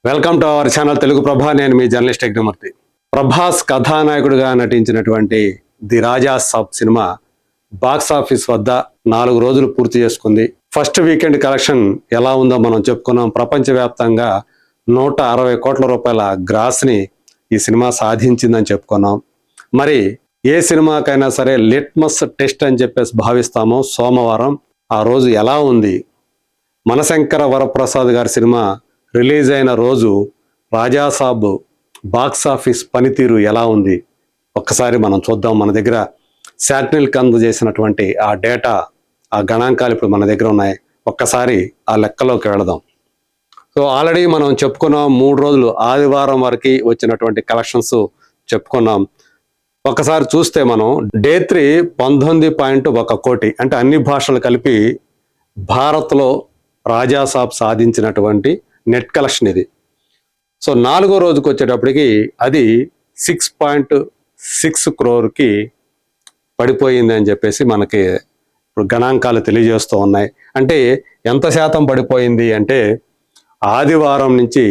Welcome to our channel Telugu ప్రభా. నేను మీ journalist Yagnamurthy. Prabhas కథానాయకుడిగా నటించినటువంటి the Raja Saab cinema box office వద్ద 4 రోజులు పూర్తి చేసుకుంది. ఫస్ట్ వీకెండ్ కలెక్షన్ ఎలా ఉందో మనం చెప్పుకున్నాం. ప్రపంచవ్యాప్తంగా 160 కోట్ల రూపాయల గ్రాస్ ని ఈ సినిమా సాధించిందని చెప్పుకున్నాం. మరి ఏ సినిమాకైనా సరే లిట్మస్ టెస్ట్ అని చెప్పేసి భావిస్తామో సోమవారం ఆ రోజు ఎలా ఉంది? మనశంకర వరప్రసాద్ గారి సినిమా రిలీజ్ అయిన రోజు రాజాసాబ్ బాక్స్ ఆఫీస్ పనితీరు ఎలా ఉంది ఒక్కసారి మనం చూద్దాం. మన దగ్గర శాటిలైట్ అందజేసినటువంటి ఆ డేటా, ఆ గణాంకాలు ఇప్పుడు మన దగ్గర ఉన్నాయి. ఒక్కసారి ఆ లెక్కలోకి వెళదాం. సో ఆల్రెడీ మనం చెప్పుకున్నాం, 3 రోజులు ఆదివారం వరకు వచ్చినటువంటి కలెక్షన్స్ చెప్పుకున్నాం. ఒకసారి చూస్తే మనం డే 3 19.1 కోటి, అంటే అన్ని భాషలు కలిపి భారత్లో రాజాసాబ్ సాధించినటువంటి నెట్ కలెక్షన్ ఇది. సో 4వ రోజుకి వచ్చేటప్పటికి అది 6.6 క్రోర్కి పడిపోయింది అని చెప్పేసి మనకి ఇప్పుడు గణాంకాలు తెలియజేస్తూ ఉన్నాయి. అంటే ఎంత శాతం పడిపోయింది అంటే ఆదివారం నుంచి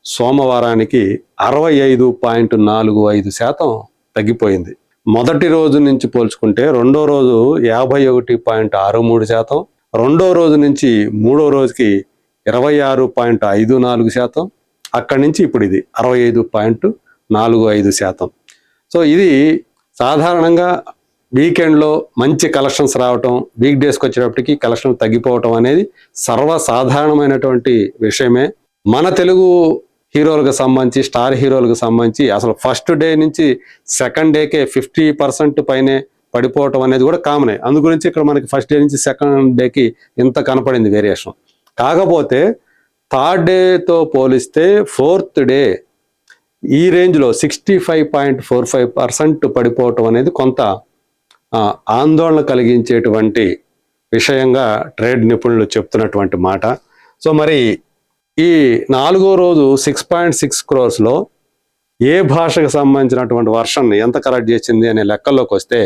సోమవారానికి 65.45% తగ్గిపోయింది. మొదటి రోజు నుంచి పోల్చుకుంటే రెండో రోజు 51.63%, రెండో రోజు నుంచి మూడో రోజుకి 26.54%, అక్కడి నుంచి ఇప్పుడు ఇది 65.45%. సో ఇది సాధారణంగా వీకెండ్లో మంచి కలెక్షన్స్ రావటం, వీక్ డేస్కి వచ్చేటప్పటికి కలెక్షన్ తగ్గిపోవటం అనేది సర్వసాధారణమైనటువంటి విషయమే. మన తెలుగు హీరోలకు సంబంధించి, స్టార్ హీరోలకు సంబంధించి అసలు ఫస్ట్ డే నుంచి సెకండ్ డేకే 50% పైనే పడిపోవటం అనేది కూడా కామనే. అందు గురించి ఇక్కడ మనకి ఫస్ట్ డే నుంచి సెకండ్ డేకి ఇంత కనపడింది వేరియేషన్. కాకపోతే థర్డ్ డేతో పోలిస్తే ఫోర్త్ డే ఈ రేంజ్లో 65.45% పడిపోవటం అనేది కొంత ఆందోళన కలిగించేటువంటి విషయంగా ట్రేడ్ నిపుణులు చెప్తున్నటువంటి మాట. సో మరి ఈ 4వ రోజు 6.6 క్రోర్స్లో ఏ భాషకు సంబంధించినటువంటి వర్షన్ ఎంత కరెక్ట్ చేసింది అనే లెక్కల్లోకి వస్తే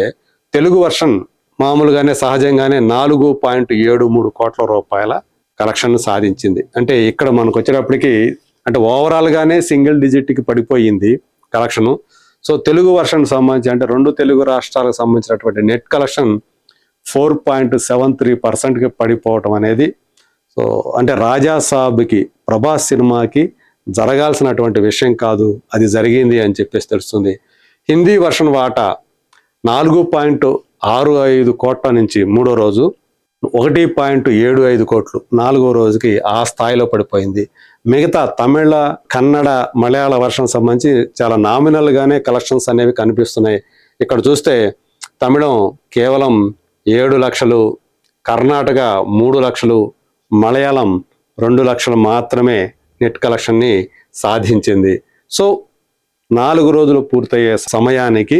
తెలుగు వర్షన్ మామూలుగానే సహజంగానే 4.73 కోట్ల రూపాయల కలెక్షన్ సాధించింది. అంటే ఇక్కడ మనకు వచ్చేటప్పటికి అంటే ఓవరాల్గానే సింగిల్ డిజిట్కి పడిపోయింది కలెక్షను. సో తెలుగు వర్షన్ సంబంధించి అంటే 2 తెలుగు రాష్ట్రాలకు సంబంధించినటువంటి నెట్ కలెక్షన్ 4.73%కి పడిపోవటం అనేది సో అంటే రాజాసాబ్కి, ప్రభాస్ సినిమాకి జరగాల్సినటువంటి విషయం కాదు, అది జరిగింది అని చెప్పేసి తెలుస్తుంది. హిందీ వర్షన్ వాటా 4.65 కోట్ల నుంచి మూడో రోజు 1.75 కోట్లు 4వ రోజుకి ఆ స్థాయిలో పడిపోయింది. మిగతా తమిళ, కన్నడ, మలయాళ వర్షన్ సంబంధించి చాలా నామినల్గానే కలెక్షన్స్ అనేవి కనిపిస్తున్నాయి. ఇక్కడ చూస్తే తమిళం కేవలం 7 లక్షలు, కర్ణాటక 3 లక్షలు, మలయాళం 2 లక్షలు మాత్రమే నెట్ కలెక్షన్ని సాధించింది. సో 4 రోజులు పూర్తయ్యే సమయానికి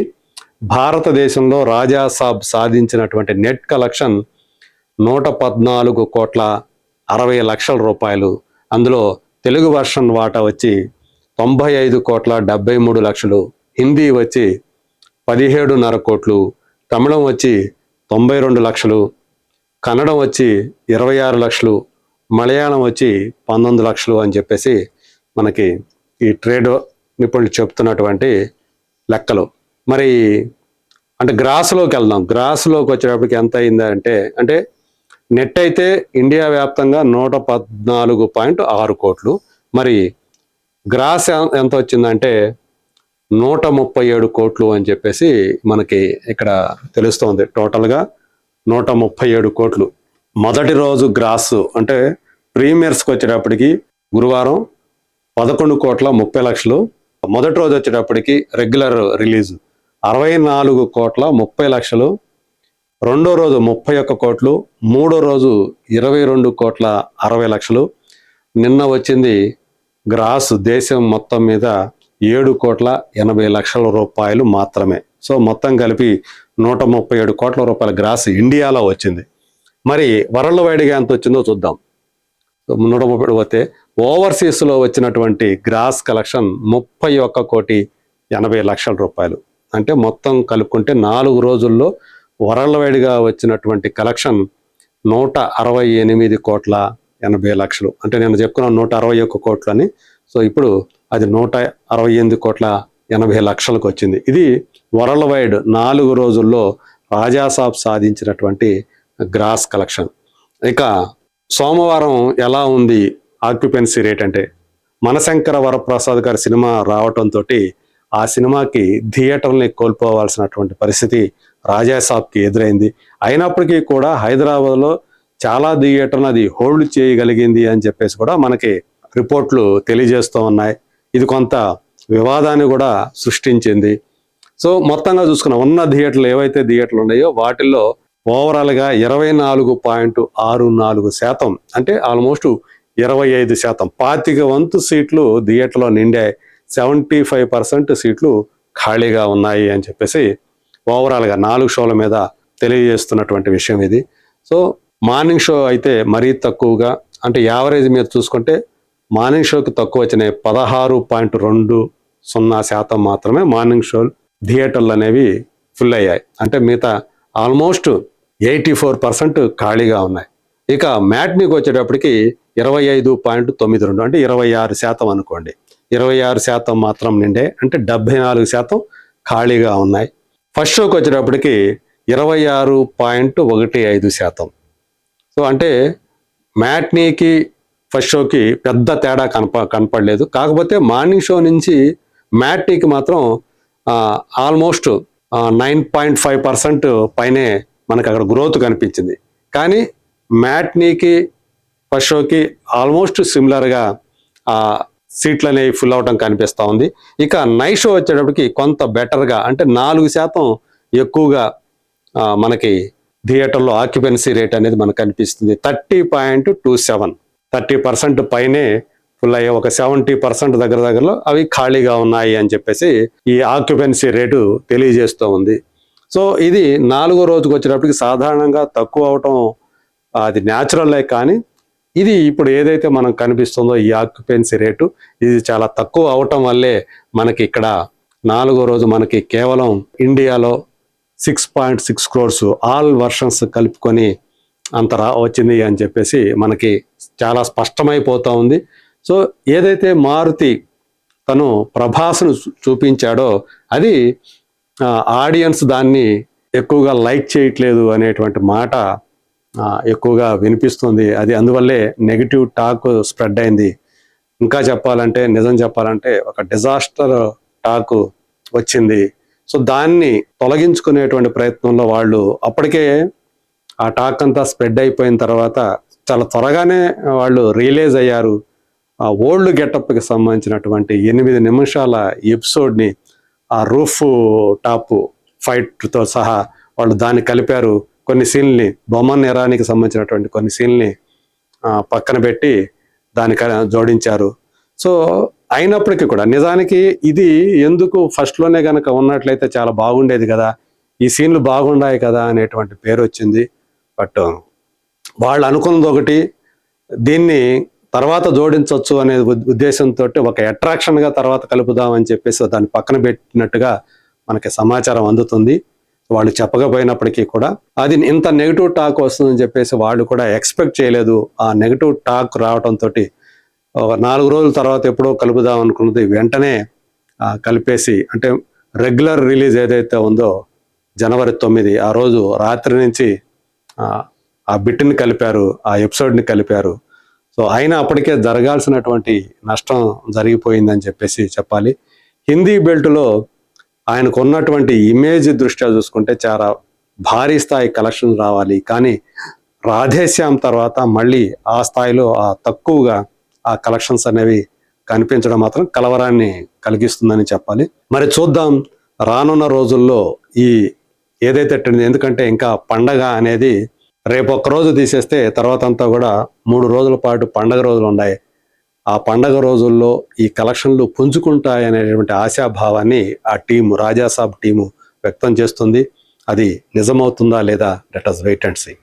భారతదేశంలో రాజాసాబ్ సాధించినటువంటి నెట్ కలెక్షన్ 114 కోట్ల 60 లక్షల రూపాయలు. అందులో తెలుగు వర్షన్ వాటా వచ్చి 95 కోట్ల 73 లక్షలు, హిందీ వచ్చి 17.5 కోట్లు, తమిళం వచ్చి 92 లక్షలు, కన్నడం వచ్చి 26 లక్షలు, మలయాళం వచ్చి 19 లక్షలు అని చెప్పేసి మనకి ఈ ట్రేడ్ నిపుణులు చెప్తున్నటువంటి లెక్కలు. మరి అంటే గ్రాస్లోకి వెళ్దాం. గ్రాస్లోకి వచ్చేటప్పటికి ఎంత అయిందంటే అంటే నెట్ అయితే ఇండియా వ్యాప్తంగా 114.6 కోట్లు. మరి గ్రాస్ ఎంత వచ్చిందంటే 137 కోట్లు అని చెప్పేసి మనకి ఇక్కడ తెలుస్తోంది. టోటల్గా 137 కోట్లు. మొదటి రోజు గ్రాస్ అంటే ప్రీమియర్స్కి వచ్చేటప్పటికి గురువారం 11 కోట్ల 30 లక్షలు, మొదటి రోజు వచ్చేటప్పటికి రెగ్యులర్ రిలీజ్ 64 కోట్ల 30 లక్షలు, రెండో రోజు 31 కోట్లు, మూడో రోజు 22 కోట్ల 60 లక్షలు. నిన్న వచ్చింది గ్రాస్ దేశం మొత్తం మీద 7 కోట్ల 80 లక్షల రూపాయలు మాత్రమే. సో మొత్తం కలిపి 137 కోట్ల రూపాయల గ్రాస్ ఇండియాలో వచ్చింది. మరి వరల్డ్ వైడ్గా ఎంత వచ్చిందో చూద్దాం. 130 పోతే ఓవర్సీస్లో వచ్చినటువంటి గ్రాస్ కలెక్షన్ 31 కోటి 80 లక్షల రూపాయలు. అంటే మొత్తం కలుపుకుంటే 4 రోజుల్లో వరల్డ్ వైడ్గా వచ్చినటువంటి కలెక్షన్ 168 కోట్ల 80 లక్షలు. అంటే నేను చెప్పుకున్నాను 161 కోట్లు అని. సో ఇప్పుడు అది 168,80,00,000కు వచ్చింది. ఇది వరల్డ్ వైడ్ 4 రోజుల్లో రాజాసాబ్ సాధించినటువంటి గ్రాస్ కలెక్షన్. ఇక సోమవారం ఎలా ఉంది ఆక్యుపెన్సీ రేట్ అంటే, మనశంకర వరప్రసాద్ గారి సినిమా రావటంతో ఆ సినిమాకి థియేటర్ని కోల్పోవాల్సినటువంటి పరిస్థితి రాజాసాబ్కి ఎదురైంది. అయినప్పటికీ కూడా హైదరాబాద్లో చాలా థియేటర్లు అది హోల్డ్ చేయగలిగింది అని చెప్పేసి కూడా మనకి రిపోర్ట్లు తెలియజేస్తూ ఉన్నాయి. ఇది కొంత వివాదాన్ని కూడా సృష్టించింది. సో మొత్తంగా చూసుకున్న ఉన్న థియేటర్లు ఏవైతే థియేటర్లు ఉన్నాయో వాటిల్లో ఓవరాల్గా 24.64% అంటే ఆల్మోస్ట్ 25%, 25 సీట్లు థియేటర్లో నిండాయి. 75% సీట్లు ఖాళీగా ఉన్నాయి అని చెప్పేసి ఓవరాల్గా 4 షోల మీద తెలియజేస్తున్నటువంటి విషయం ఇది. సో మార్నింగ్ షో అయితే మరీ తక్కువగా, అంటే యావరేజ్ మీద చూసుకుంటే మార్నింగ్ షోకి తక్కువ వచ్చినాయి. 16.20% మాత్రమే మార్నింగ్ షో థియేటర్లు అనేవి ఫుల్ అయ్యాయి. అంటే మిగతా ఆల్మోస్ట్ 84% ఖాళీగా ఉన్నాయి. ఇక మ్యాట్నీకి వచ్చేటప్పటికి 25.92 అంటే 26% అనుకోండి. 26% మాత్రం నిండే, అంటే 74% ఖాళీగా ఉన్నాయి. ఫస్ట్ షోకి వచ్చేటప్పటికి 26.15%. సో అంటే మ్యాట్నీకి ఫస్ట్ షోకి పెద్ద తేడా కనపడలేదు. కాకపోతే మార్నింగ్ షో నుంచి మ్యాట్నీకి మాత్రం ఆల్మోస్ట్ 9.5% పైనే మనకు అక్కడ గ్రోత్ కనిపించింది. కానీ మ్యాట్నీకి ఫస్ట్ షోకి ఆల్మోస్ట్ సిమిలర్గా సీట్లు అనేవి ఫుల్ అవటం కనిపిస్తూ ఉంది. ఇక నైట్ షో వచ్చేటప్పటికి కొంత బెటర్గా, అంటే 4% ఎక్కువగా మనకి థియేటర్లో ఆక్యుపెన్సీ రేట్ అనేది మనకు కనిపిస్తుంది. 30.27, 30% పైనే ఫుల్ అయ్యే, ఒక 70% దగ్గరలో అవి ఖాళీగా ఉన్నాయి అని చెప్పేసి ఈ ఆక్యుపెన్సీ రేటు తెలియజేస్తూ ఉంది. సో ఇది 4వ రోజుకి వచ్చేటప్పటికి సాధారణంగా తక్కువ అవటం అది న్యాచురల్లే, కానీ ఇది ఇప్పుడు ఏదైతే మనకు కనిపిస్తుందో ఈ ఆక్యుపెన్సీ రేటు ఇది చాలా తక్కువ అవటం వల్లే మనకి ఇక్కడ 4వ రోజు మనకి కేవలం ఇండియాలో 6.6 crores ఆల్ వర్షన్స్ కలుపుకొని అంత వచ్చింది అని చెప్పేసి మనకి చాలా స్పష్టమైపోతూ ఉంది. సో ఏదైతే మారుతి తను ప్రభాస్ను చూపించాడో అది ఆడియన్స్ దాన్ని ఎక్కువగా లైక్ చేయట్లేదు అనేటువంటి మాట ఎక్కువగా వినిపిస్తుంది. అది అందువల్లే నెగిటివ్ టాక్ స్ప్రెడ్ అయింది. ఇంకా చెప్పాలంటే, నిజం చెప్పాలంటే ఒక డిజాస్టర్ టాక్ వచ్చింది. సో దాన్ని తొలగించుకునేటువంటి ప్రయత్నంలో వాళ్ళు అప్పటికే ఆ టాక్ అంతా స్ప్రెడ్ అయిపోయిన తర్వాత చాలా త్వరగానే వాళ్ళు రియలైజ్ అయ్యారు. ఆ ఓల్డ్ గెటప్కి సంబంధించినటువంటి 8 నిమిషాల ఎపిసోడ్ని ఆ రూఫ్ టాప్ ఫైట్తో సహా వాళ్ళు దాన్ని కలిపారు. కొన్ని సీన్లని, బొమ్మన్ ఎరానికి సంబంధించినటువంటి కొన్ని సీన్లని పక్కన పెట్టి దానికి జోడించారు. సో అయినప్పటికీ కూడా నిజానికి ఇది ఎందుకు ఫస్ట్లోనే కనుక ఉన్నట్లయితే చాలా బాగుండేది కదా, ఈ సీన్లు బాగుండాయి కదా అనేటువంటి పేరు వచ్చింది. బట్ వాళ్ళు అనుకున్నది ఒకటి, దీన్ని తర్వాత జోడించవచ్చు అనే ఉద్దేశంతో ఒక అట్రాక్షన్గా తర్వాత కలుపుదామని చెప్పేసి దాన్ని పక్కన పెట్టినట్టుగా మనకి సమాచారం అందుతుంది. వాళ్ళు చెప్పకపోయినప్పటికీ కూడా అది ఇంత నెగిటివ్ టాక్ వస్తుందని చెప్పేసి వాళ్ళు కూడా ఎక్స్పెక్ట్ చేయలేదు. ఆ నెగిటివ్ టాక్ రావడంతో 4 రోజుల తర్వాత ఎప్పుడో కలుపుదాం అనుకున్నది వెంటనే కలిపేసి, అంటే రెగ్యులర్ రిలీజ్ ఏదైతే ఉందో జనవరి 9 ఆ రోజు రాత్రి నుంచి ఆ బిట్ని కలిపారు, ఆ ఎపిసోడ్ని కలిపారు. సో అయినా అప్పటికే జరగాల్సినటువంటి నష్టం జరిగిపోయిందని చెప్పేసి చెప్పాలి. హిందీ బెల్ట్లో ఆయనకు ఉన్నటువంటి ఇమేజ్ దృష్ట్యా చూసుకుంటే చాలా భారీ స్థాయి కలెక్షన్ రావాలి, కానీ రాధేశ్యామ్ తర్వాత మళ్ళీ ఆ స్థాయిలో తక్కువగా ఆ కలెక్షన్స్ అనేవి కనిపించడం మాత్రం కలవరాన్ని కలిగిస్తుందని చెప్పాలి. మరి చూద్దాం రానున్న రోజుల్లో ఈ ఏదైతే ట్రెండ్, ఎందుకంటే ఇంకా పండగ అనేది రేపు ఒక్కరోజు తీసేస్తే తర్వాత అంతా కూడా 3 రోజుల పాటు పండగ రోజులు ఉన్నాయి. ఆ పండగ రోజుల్లో ఈ కలెక్షన్లు పుంజుకుంటాయనేటువంటి ఆశాభావాన్ని ఆ టీము, రాజాసాబ్ టీము వ్యక్తం చేస్తుంది. అది నిజమవుతుందా లేదా, let us wait and see.